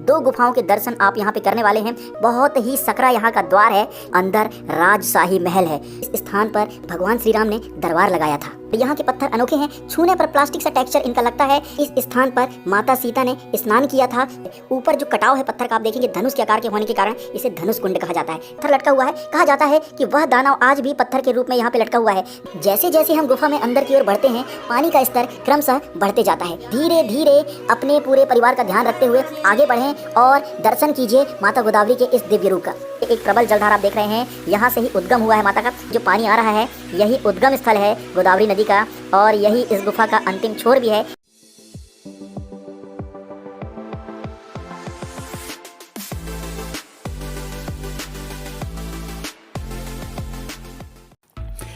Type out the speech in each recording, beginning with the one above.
दो गुफाओं के दर्शन आप यहाँ पे करने वाले हैं। बहुत ही सकरा यहाँ का द्वार है, अंदर राजशाही महल है। इस स्थान पर भगवान श्री राम ने दरबार लगाया था। यहाँ के पत्थर अनोखे हैं, छूने पर प्लास्टिक सा टेक्सचर इनका लगता है। इस स्थान पर माता सीता ने स्नान किया था। ऊपर जो कटाव है पत्थर का, आप देखेंगे धनुष के आकार के होने के कारण इसे धनुष कुंड कहा जाता है। पत्थर लटका हुआ है, कहा जाता है कि वह दानव आज भी पत्थर के रूप में यहाँ पे लटका हुआ है। जैसे जैसे हम गुफा में अंदर की ओर बढ़ते हैं, पानी का स्तर क्रमशः बढ़ते जाता है। धीरे धीरे अपने पूरे परिवार का ध्यान रखते हुए आगे बढ़ें और दर्शन कीजिए माता गोदावरी के इस दिव्य रूप का। एक प्रबल जलधारा आप देख रहे हैं, यहाँ से ही उद्गम हुआ है माता का। जो पानी आ रहा है यही उद्गम स्थल है गोदावरी नदी का, और यही इस गुफा का अंतिम छोर भी है।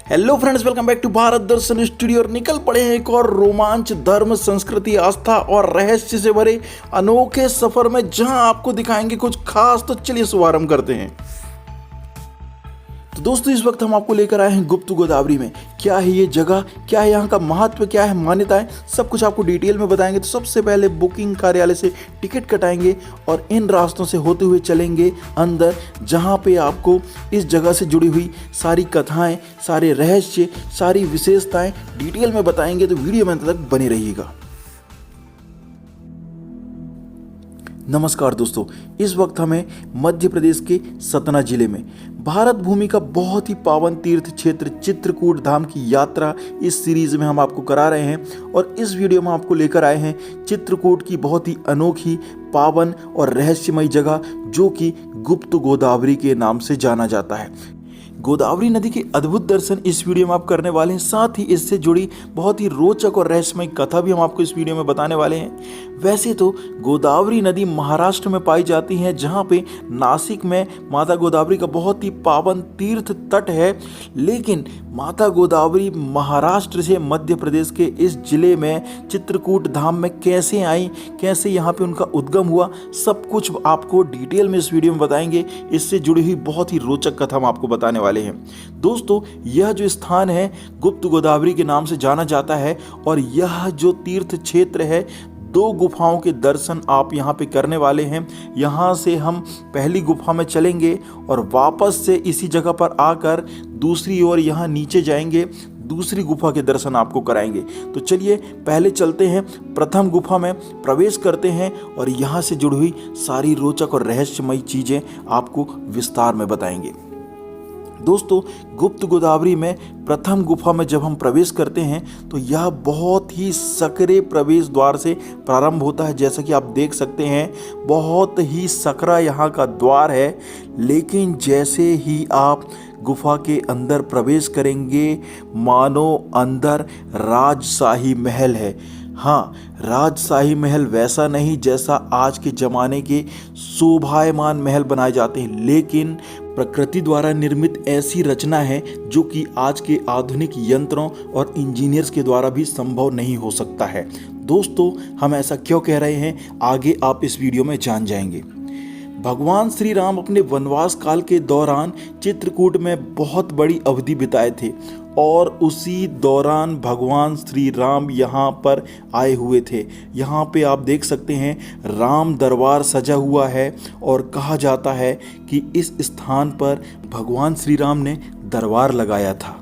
Hello friends, welcome back to Bharat Darshan studio. और निकल पड़े हैं एक और रोमांच, धर्म, संस्कृति, आस्था और रहस्य से भरे अनोखे सफर में, जहां आपको दिखाएंगे कुछ खास। तो चलिए शुभारंभ करते हैं। तो दोस्तों, इस वक्त हम आपको लेकर आए हैं गुप्त गोदावरी में। क्या है ये जगह, क्या है यहाँ का महत्व, क्या है मान्यताएं, सब कुछ आपको डिटेल में बताएंगे। तो सबसे पहले बुकिंग कार्यालय से टिकट कटाएंगे और इन रास्तों से होते हुए चलेंगे अंदर, जहाँ पे आपको इस जगह से जुड़ी हुई सारी कथाएं, सारे रहस्य, सारी विशेषताएं डिटेल में बताएंगे। तो वीडियो में अंत तक बने रहिएगा। नमस्कार दोस्तों, इस वक्त हमें मध्य प्रदेश के सतना जिले में भारत भूमि का बहुत ही पावन तीर्थ क्षेत्र चित्रकूट धाम की यात्रा इस सीरीज में हम आपको करा रहे हैं। और इस वीडियो में आपको लेकर आए हैं चित्रकूट की बहुत ही अनोखी, पावन और रहस्यमयी जगह, जो कि गुप्त गोदावरी के नाम से जाना जाता है। गोदावरी नदी के अद्भुत दर्शन इस वीडियो में आप करने वाले हैं। साथ ही इससे जुड़ी बहुत ही रोचक और रहस्यमय कथा भी हम आपको इस वीडियो में बताने वाले हैं। वैसे तो गोदावरी नदी महाराष्ट्र में पाई जाती है, जहाँ पे नासिक में माता गोदावरी का बहुत ही पावन तीर्थ तट है। लेकिन माता गोदावरी महाराष्ट्र से मध्य प्रदेश के इस जिले में चित्रकूट धाम में कैसे आई, कैसे यहाँ पे उनका उद्गम हुआ, सब कुछ आपको डिटेल में इस वीडियो में बताएंगे। इससे जुड़ी हुई बहुत ही रोचक कथा हम आपको बताने वाले हैं। दोस्तों, यह जो स्थान है गुप्त गोदावरी के नाम से जाना जाता है, और यह जो तीर्थ क्षेत्र है, दो गुफाओं के दर्शन आप यहाँ पे करने वाले हैं। यहाँ से हम पहली गुफा में चलेंगे और वापस से इसी जगह पर आकर दूसरी ओर यहाँ नीचे जाएंगे, दूसरी गुफा के दर्शन आपको कराएंगे। तो चलिए पहले चलते हैं, प्रथम गुफा में प्रवेश करते हैं और यहाँ से जुड़ी हुई सारी रोचक और रहस्यमयी चीज़ें आपको विस्तार में बताएंगे। दोस्तों, गुप्त गोदावरी में प्रथम गुफा में जब हम प्रवेश करते हैं तो यह बहुत ही सकरे प्रवेश द्वार से प्रारंभ होता है। जैसा कि आप देख सकते हैं, बहुत ही सकरा यहाँ का द्वार है। लेकिन जैसे ही आप गुफा के अंदर प्रवेश करेंगे, मानो अंदर राजशाही महल है। हाँ, राजशाही महल वैसा नहीं जैसा आज के ज़माने के शोभायमान महल बनाए जाते हैं, लेकिन प्रकृति द्वारा निर्मित ऐसी रचना है जो कि आज के आधुनिक यंत्रों और इंजीनियर्स के द्वारा भी संभव नहीं हो सकता है। दोस्तों, हम ऐसा क्यों कह रहे हैं, आगे आप इस वीडियो में जान जाएंगे। भगवान श्री राम अपने वनवास काल के दौरान चित्रकूट में बहुत बड़ी अवधि बिताए थे, और उसी दौरान भगवान श्री राम यहाँ पर आए हुए थे। यहाँ पे आप देख सकते हैं राम दरबार सजा हुआ है, और कहा जाता है कि इस स्थान पर भगवान श्री राम ने दरबार लगाया था।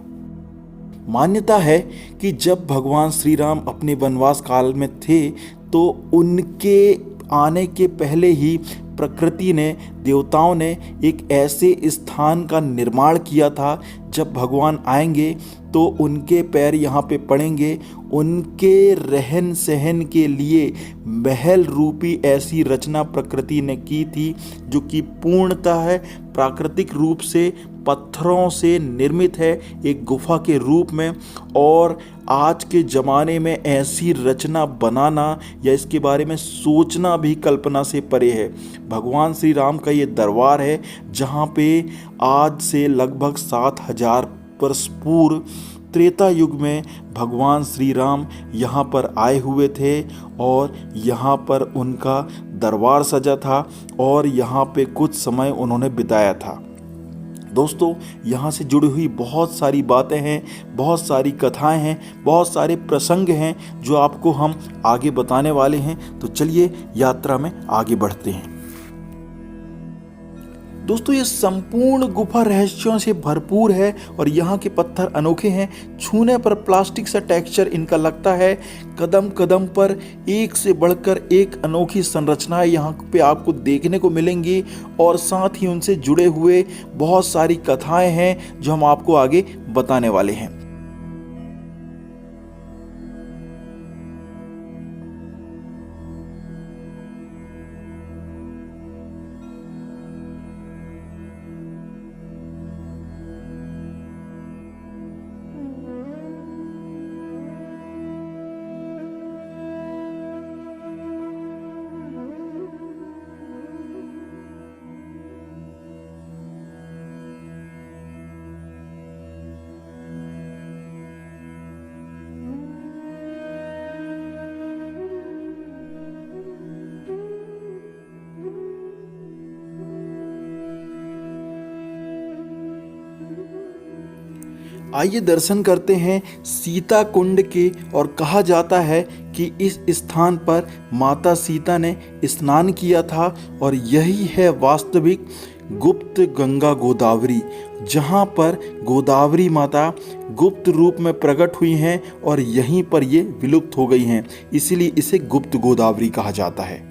मान्यता है कि जब भगवान श्री राम अपने वनवास काल में थे तो उनके आने के पहले ही प्रकृति ने, देवताओं ने एक ऐसे स्थान का निर्माण किया था, जब भगवान आएंगे तो उनके पैर यहाँ पे पड़ेंगे। उनके रहन सहन के लिए महल रूपी ऐसी रचना प्रकृति ने की थी, जो कि पूर्णतः है प्राकृतिक रूप से पत्थरों से निर्मित है, एक गुफा के रूप में। और आज के ज़माने में ऐसी रचना बनाना या इसके बारे में सोचना भी कल्पना से परे है। भगवान श्री राम का ये दरबार है, जहाँ पे आज से लगभग 7000 वर्ष पूर्व त्रेता युग में भगवान श्री राम यहाँ पर आए हुए थे, और यहाँ पर उनका दरबार सजा था, और यहाँ पे कुछ समय उन्होंने बिताया था। दोस्तों, यहाँ से जुड़ी हुई बहुत सारी बातें हैं, बहुत सारी कथाएं हैं, बहुत सारे प्रसंग हैं जो आपको हम आगे बताने वाले हैं। तो चलिए यात्रा में आगे बढ़ते हैं। दोस्तों, ये संपूर्ण गुफा रहस्यों से भरपूर है और यहाँ के पत्थर अनोखे हैं। छूने पर प्लास्टिक सा टेक्सचर इनका लगता है। कदम कदम पर एक से बढ़कर एक अनोखी संरचनाएं यहाँ पे आपको देखने को मिलेंगी और साथ ही उनसे जुड़े हुए बहुत सारी कथाएं हैं जो हम आपको आगे बताने वाले हैं। आइए दर्शन करते हैं सीता कुंड के। और कहा जाता है कि इस स्थान पर माता सीता ने स्नान किया था और यही है वास्तविक गुप्त गंगा गोदावरी, जहाँ पर गोदावरी माता गुप्त रूप में प्रकट हुई हैं और यहीं पर ये विलुप्त हो गई हैं, इसीलिए इसे गुप्त गोदावरी कहा जाता है।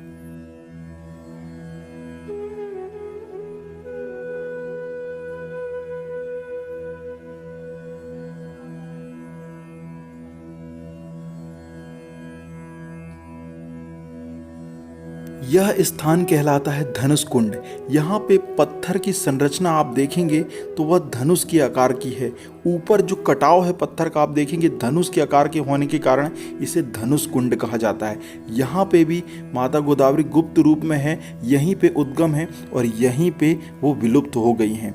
यह स्थान कहलाता है धनुष कुंड। यहाँ पे पत्थर की संरचना आप देखेंगे तो वह धनुष के आकार की है। ऊपर जो कटाव है पत्थर का आप देखेंगे धनुष के आकार के होने के कारण इसे धनुष कुंड कहा जाता है। यहाँ पे भी माता गोदावरी गुप्त रूप में है, यहीं पे उद्गम है और यहीं पे वो विलुप्त हो गई हैं।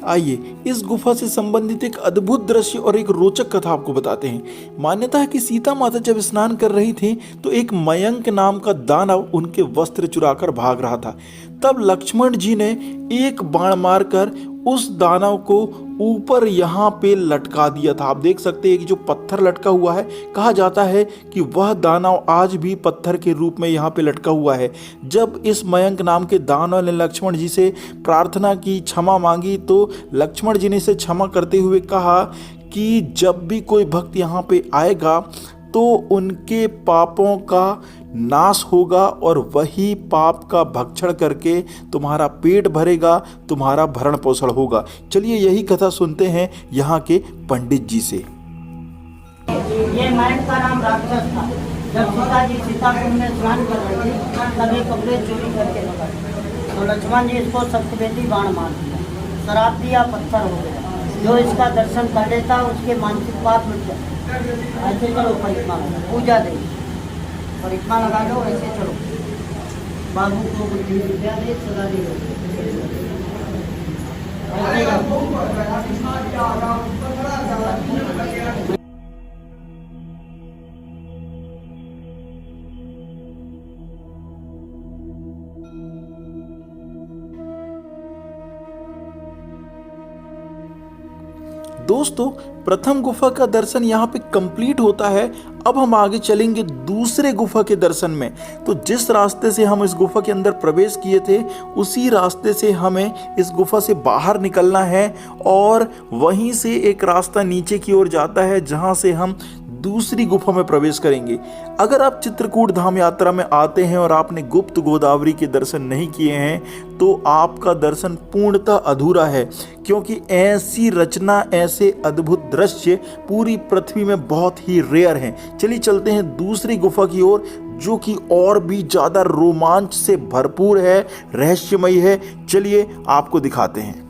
आइए इस गुफा से संबंधित एक अद्भुत दृश्य और एक रोचक कथा आपको बताते हैं। मान्यता है कि सीता माता जब स्नान कर रही थी तो एक मयंक नाम का दानव उनके वस्त्र चुराकर भाग रहा था। तब लक्ष्मण जी ने एक बाण मारकर उस दानव को ऊपर यहाँ पे लटका दिया था। आप देख सकते हैं कि जो पत्थर लटका हुआ है, कहा जाता है कि वह दानव आज भी पत्थर के रूप में यहाँ पे लटका हुआ है। जब इस मयंक नाम के दानव ने लक्ष्मण जी से प्रार्थना की, क्षमा मांगी, तो लक्ष्मण जी ने इसे क्षमा करते हुए कहा कि जब भी कोई भक्त यहाँ पे आएगा तो उनके पापों का नाश होगा और वही पाप का भक्षण करके तुम्हारा पेट भरेगा, तुम्हारा भरण पोषण होगा। चलिए यही कथा सुनते हैं यहाँ के पंडित जी से। ये मयंक का नाम राक्षस था। जब सीता जी सीताकुंड में स्नान कर रहे थे तभी कपड़े चोरी करके लगा, तो लक्ष्मण जी इसको सप्तवेदी बाण मार दिया, शराब दिया, पत्थर हो गया। जो इसका दर्शन कर लेता उसके मानसिक पाप मिट जाए। ऐसे करो परिक्रमा, पूजा दे, परिक्रमा लगा लो, ऐसे चलो। बाबू को बुद्धि विद्या दे, सदा दे। दोस्तों, प्रथम गुफा का दर्शन यहाँ पे कंप्लीट होता है। अब हम आगे चलेंगे दूसरे गुफा के दर्शन में। तो जिस रास्ते से हम इस गुफा के अंदर प्रवेश किए थे उसी रास्ते से हमें इस गुफा से बाहर निकलना है और वहीं से एक रास्ता नीचे की ओर जाता है जहाँ से हम दूसरी गुफा में प्रवेश करेंगे। अगर आप चित्रकूट धाम यात्रा में आते हैं और आपने गुप्त गोदावरी के दर्शन नहीं किए हैं तो आपका दर्शन पूर्णतः अधूरा है, क्योंकि ऐसी रचना, ऐसे अद्भुत दृश्य पूरी पृथ्वी में बहुत ही रेयर हैं। चलिए चलते हैं दूसरी गुफा की ओर, जो कि और भी ज़्यादा रोमांच से भरपूर है, रहस्यमयी है। चलिए आपको दिखाते हैं।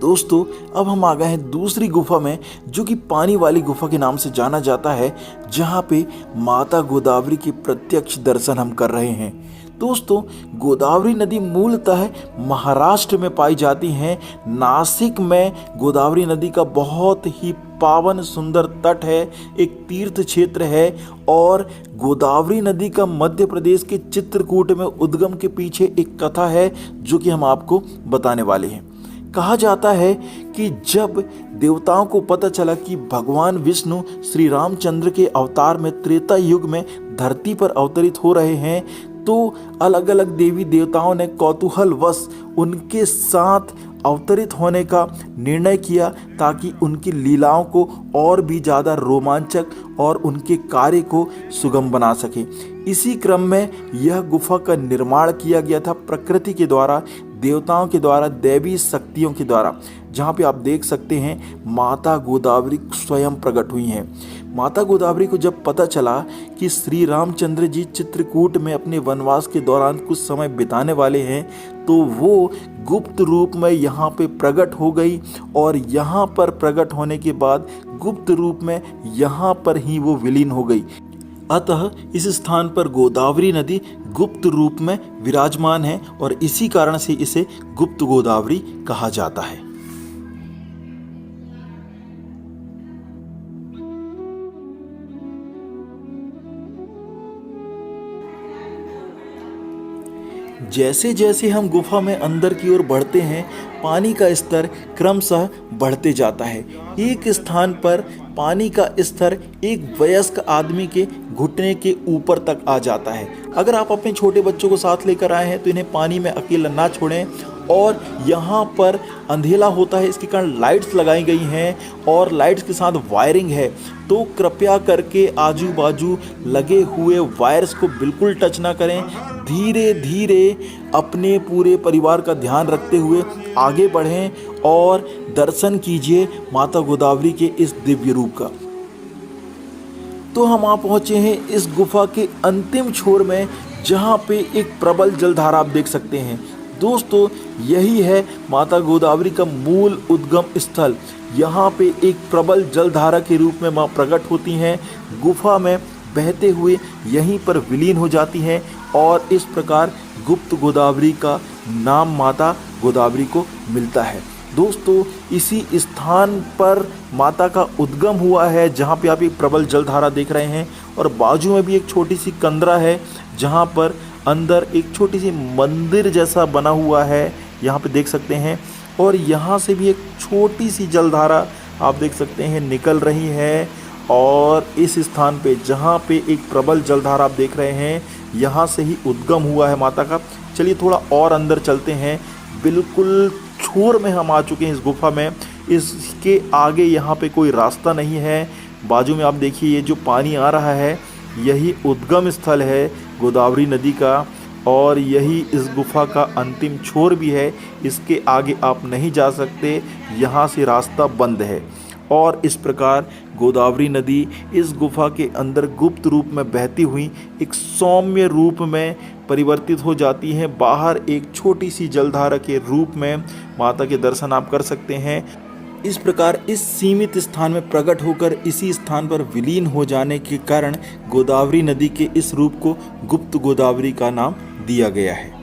दोस्तों अब हम आ गए हैं दूसरी गुफा में, जो कि पानी वाली गुफा के नाम से जाना जाता है, जहाँ पे माता गोदावरी के प्रत्यक्ष दर्शन हम कर रहे हैं। दोस्तों गोदावरी नदी मूलतः महाराष्ट्र में पाई जाती है। नासिक में गोदावरी नदी का बहुत ही पावन सुंदर तट है, एक तीर्थ क्षेत्र है। और गोदावरी नदी का मध्य प्रदेश के चित्रकूट में उद्गम के पीछे एक कथा है, जो कि हम आपको बताने वाले हैं। कहा जाता है कि जब देवताओं को पता चला कि भगवान विष्णु श्री रामचंद्र के अवतार में त्रेता युग में धरती पर अवतरित हो रहे हैं, तो अलग अलग देवी देवताओं ने कौतूहलवश उनके साथ अवतरित होने का निर्णय किया, ताकि उनकी लीलाओं को और भी ज़्यादा रोमांचक और उनके कार्य को सुगम बना सके। इसी क्रम में यह गुफा का निर्माण किया गया था प्रकृति के द्वारा, देवताओं के द्वारा, दैवी शक्तियों के द्वारा, जहाँ पे आप देख सकते हैं माता गोदावरी स्वयं प्रकट हुई हैं। माता गोदावरी को जब पता चला कि श्री रामचंद्र जी चित्रकूट में अपने वनवास के दौरान कुछ समय बिताने वाले हैं, तो वो गुप्त रूप में यहाँ पे प्रकट हो गई, और यहाँ पर प्रकट होने के बाद गुप्त रूप में यहाँ पर ही वो विलीन हो गई। अतः इस स्थान पर गोदावरी नदी गुप्त रूप में विराजमान है, और इसी कारण से इसे गुप्त गोदावरी कहा जाता है। जैसे जैसे हम गुफा में अंदर की ओर बढ़ते हैं, पानी का स्तर क्रमशः बढ़ते जाता है। एक स्थान पर पानी का स्तर एक वयस्क आदमी के घुटने के ऊपर तक आ जाता है। अगर आप अपने छोटे बच्चों को साथ लेकर आए हैं तो इन्हें पानी में अकेला ना छोड़ें। और यहाँ पर अंधेला होता है, इसके कारण लाइट्स लगाई गई हैं और लाइट्स के साथ वायरिंग है, तो कृपया करके आजू बाजू लगे हुए वायर्स को बिल्कुल टच ना करें। धीरे धीरे अपने पूरे परिवार का ध्यान रखते हुए आगे बढ़ें और दर्शन कीजिए माता गोदावरी के इस दिव्य रूप का। तो हम आ पहुँचे हैं इस गुफा के अंतिम छोर में, जहाँ पे एक प्रबल जलधारा आप देख सकते हैं। दोस्तों यही है माता गोदावरी का मूल उद्गम स्थल। यहाँ पे एक प्रबल जलधारा के रूप में माँ प्रकट होती हैं, गुफा में बहते हुए यहीं पर विलीन हो जाती हैं, और इस प्रकार गुप्त गोदावरी का नाम माता गोदावरी को मिलता है। दोस्तों इसी स्थान पर माता का उद्गम हुआ है, जहाँ पे आप एक प्रबल जलधारा देख रहे हैं, और बाजू में भी एक छोटी सी कंदरा है, जहाँ पर अंदर एक छोटी सी मंदिर जैसा बना हुआ है, यहाँ पे देख सकते हैं। और यहाँ से भी एक छोटी सी जलधारा आप देख सकते हैं निकल रही है, और इस स्थान पे जहाँ पे एक प्रबल जलधारा आप देख रहे हैं, यहाँ से ही उद्गम हुआ है माता का। चलिए थोड़ा और अंदर चलते हैं। बिल्कुल छोर में हम आ चुके हैं इस गुफा में। इसके आगे यहाँ पे कोई रास्ता नहीं है। बाजू में आप देखिए ये जो पानी आ रहा है, यही उद्गम स्थल है गोदावरी नदी का, और यही इस गुफा का अंतिम छोर भी है। इसके आगे आप नहीं जा सकते, यहाँ से रास्ता बंद है। और इस प्रकार गोदावरी नदी इस गुफा के अंदर गुप्त रूप में बहती हुई एक सौम्य रूप में परिवर्तित हो जाती है। बाहर एक छोटी सी जलधारा के रूप में माता के दर्शन आप कर सकते हैं। इस प्रकार इस सीमित स्थान में प्रकट होकर इसी स्थान पर विलीन हो जाने के कारण गोदावरी नदी के इस रूप को गुप्त गोदावरी का नाम दिया गया है।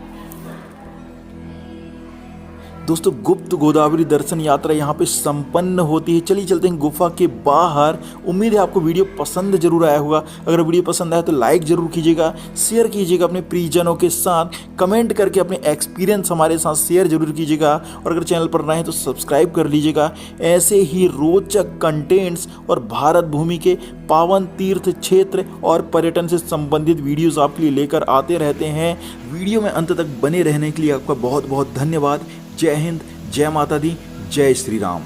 दोस्तों गुप्त गोदावरी दर्शन यात्रा यहाँ पे संपन्न होती है। चलिए चलते हैं गुफा के बाहर। उम्मीद है आपको वीडियो पसंद जरूर आया होगा। अगर वीडियो पसंद आया तो लाइक जरूर कीजिएगा, शेयर कीजिएगा अपने प्रियजनों के साथ, कमेंट करके अपने एक्सपीरियंस हमारे साथ शेयर जरूर कीजिएगा, और अगर चैनल पर नए हैं तो सब्सक्राइब कर लीजिएगा। ऐसे ही रोचक कंटेंट्स और भारत भूमि के पावन तीर्थ क्षेत्र और पर्यटन से संबंधित वीडियोस आपके लिए लेकर आते रहते हैं। वीडियो में अंत तक बने रहने के लिए आपका बहुत बहुत धन्यवाद। जय हिंद, जय माता दी, जय श्री राम।